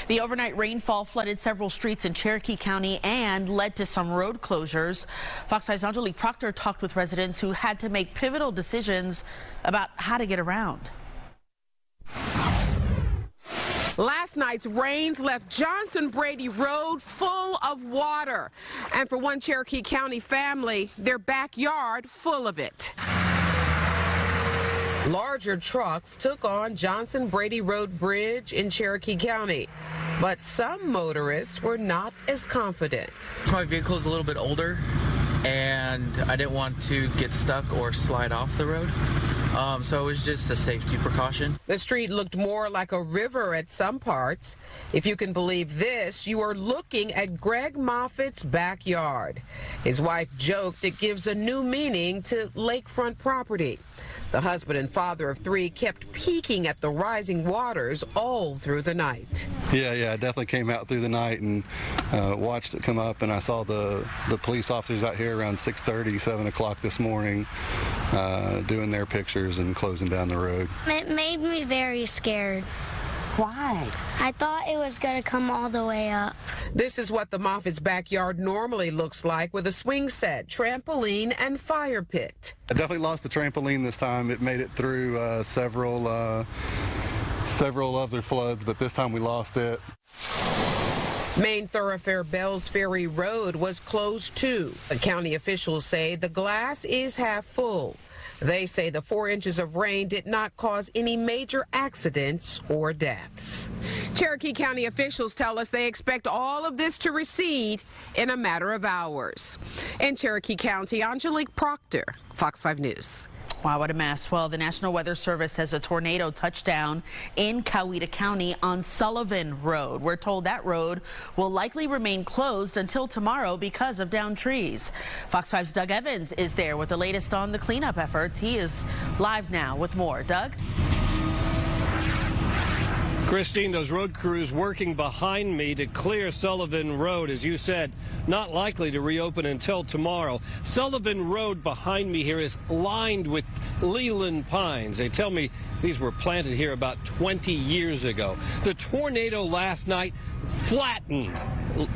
The overnight rainfall flooded several streets in Cherokee County and led to some road closures. Fox 5's Angelique Proctor talked with residents who had to make pivotal decisions about how to get around. Last night's rains left Johnson Brady Road full of water. And for one Cherokee County family, their backyard full of it. Larger trucks took on Johnson Brady Road Bridge in Cherokee County, but some motorists were not as confident. My vehicle's a little bit older, and I didn't want to get stuck or slide off the road. So it was just a safety precaution. The street looked more like a river at some parts. If you can believe this, you are looking at Greg Moffitt's backyard. His wife joked it gives a new meaning to lakefront property. The husband and father of three kept peeking at the rising waters all through the night. Yeah, I definitely came out through the night and watched it come up, and I saw the police officers out here around 6:30, 7 o'clock this morning doing their pictures and closing down the road. It made me very scared. Why? I thought it was going to come all the way up. This is what the Moffitt's backyard normally looks like, with a swing set, trampoline, and fire pit. I definitely lost the trampoline this time. It made it through several other floods, but this time we lost it. Main thoroughfare Bells Ferry Road was closed too. The county officials say the glass is half full. They say the 4 inches of rain did not cause any major accidents or deaths. Cherokee County officials tell us they expect all of this to recede in a matter of hours. In Cherokee County, Angelique Proctor, Fox 5 News. Wow, what a mess. Well, the National Weather Service says a tornado touched down in Coweta County on Sullivan Road. We're told that road will likely remain closed until tomorrow because of downed trees. Fox 5's Doug Evans is there with the latest on the cleanup efforts. He is live now with more. Doug? Christine, those road crews working behind me to clear Sullivan Road, as you said, not likely to reopen until tomorrow. Sullivan Road behind me here is lined with Leland pines. They tell me these were planted here about 20 years ago. The tornado last night flattened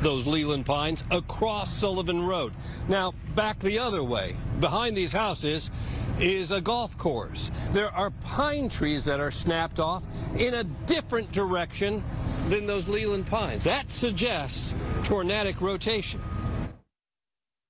those Leland pines across Sullivan Road. Now, back the other way, behind these houses is a golf course. There are pine trees that are snapped off in a different direction than those Leland pines. That suggests tornadic rotation.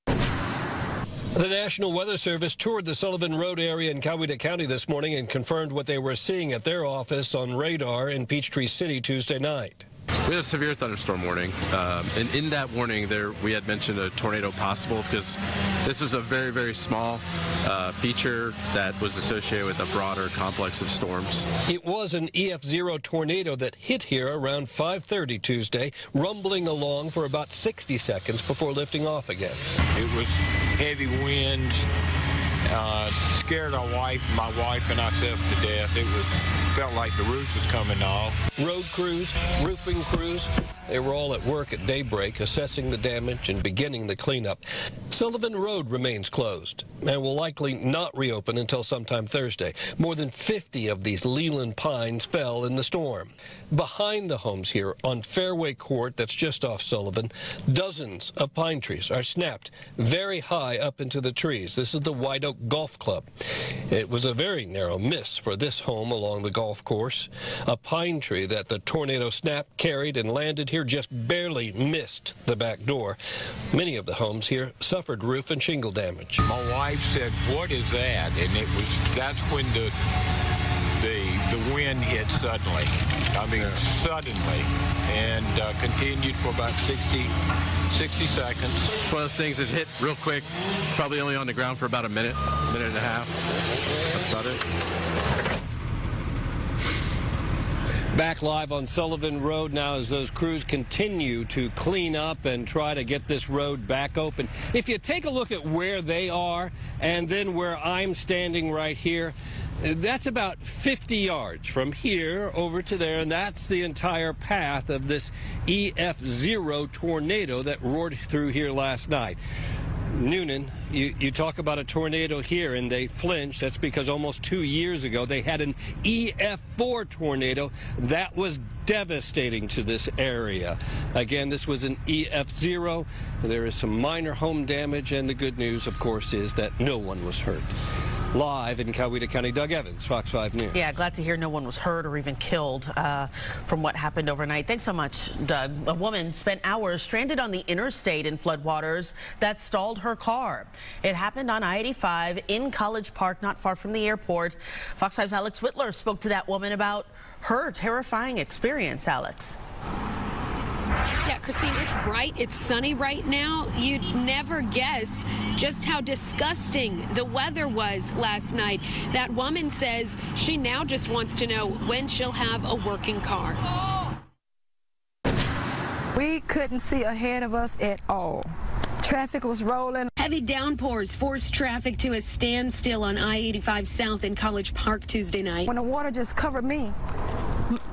The National Weather Service toured the Sullivan Road area in Coweta County this morning and confirmed what they were seeing at their office on radar in Peachtree City Tuesday night. We had a severe thunderstorm warning, and in that warning we had mentioned a tornado possible because this was a very, very small feature that was associated with a broader complex of storms. It was an EF0 tornado that hit here around 5:30 Tuesday, rumbling along for about 60 seconds before lifting off again. It was heavy winds, scared my wife and myself to death. Felt like the roof was coming off. Road crews, roofing crews, they were all at work at daybreak assessing the damage and beginning the cleanup. Sullivan Road remains closed and will likely not reopen until sometime Thursday. More than 50 of these Leland pines fell in the storm. Behind the homes here on Fairway Court, that's just off Sullivan, dozens of pine trees are snapped very high up into the trees. This is the White Oak Golf Club. It was a very narrow miss for this home along the golf course. A pine tree that the tornado snap carried and landed here just barely missed the back door. Many of the homes here suffered roof and shingle damage. My wife said, "What is that?" And that's when the wind hit suddenly. I mean, suddenly, and continued for about 60 seconds. It's one of those things that hit real quick. It's probably only on the ground for about a minute and a half. That's about it. Back live on Sullivan Road now as those crews continue to clean up and try to get this road back open. If you take a look at where they are and then where I'm standing right here, that's about 50 yards from here over to there, and that's the entire path of this EF0 tornado that roared through here last night. Noonan, you talk about a tornado here and they flinch. That's because almost 2 years ago they had an EF4 tornado that was devastating to this area. Again, this was an EF0. There is some minor home damage, and the good news, of course, is that no one was hurt. Live in Coweta County, Doug Evans, Fox 5 News. Yeah, glad to hear no one was hurt or even killed from what happened overnight. Thanks so much, Doug. A woman spent hours stranded on the interstate in floodwaters that stalled her car. It happened on I-85 in College Park, not far from the airport. Fox 5's Alex Whitler spoke to that woman about her terrifying experience. Alex. Yeah, Christine, it's bright, it's sunny right now. You'd never guess just how disgusting the weather was last night. That woman says she now just wants to know when she'll have a working car. We couldn't see ahead of us at all. Traffic was rolling. Heavy downpours forced traffic to a standstill on I-85 South in College Park Tuesday night. When the water just covered me,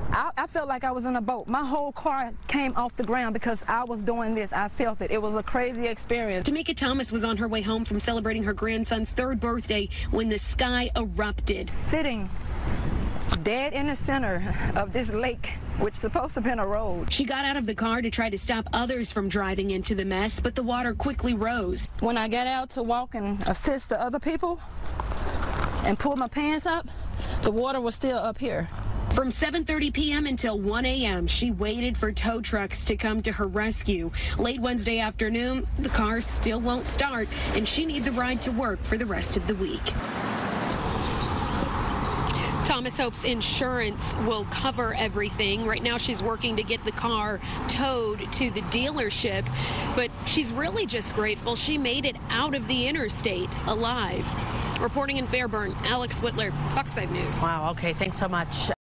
I felt like I was in a boat. My whole car came off the ground because I was doing this. I felt it. It was a crazy experience. Tamika Thomas was on her way home from celebrating her grandson's 3rd birthday when the sky erupted. Sitting dead in the center of this lake, which is supposed to have been a road. She got out of the car to try to stop others from driving into the mess, but the water quickly rose. When I got out to walk and assist the other people and pull my pants up, the water was still up here. From 7:30 p.m. until 1 a.m., she waited for tow trucks to come to her rescue. Late Wednesday afternoon, the car still won't start, and she needs a ride to work for the rest of the week. Thomas hopes insurance will cover everything. Right now, she's working to get the car towed to the dealership, but she's really just grateful she made it out of the interstate alive. Reporting in Fairburn, Alex Whitler, Fox 5 News. Wow, okay, thanks so much.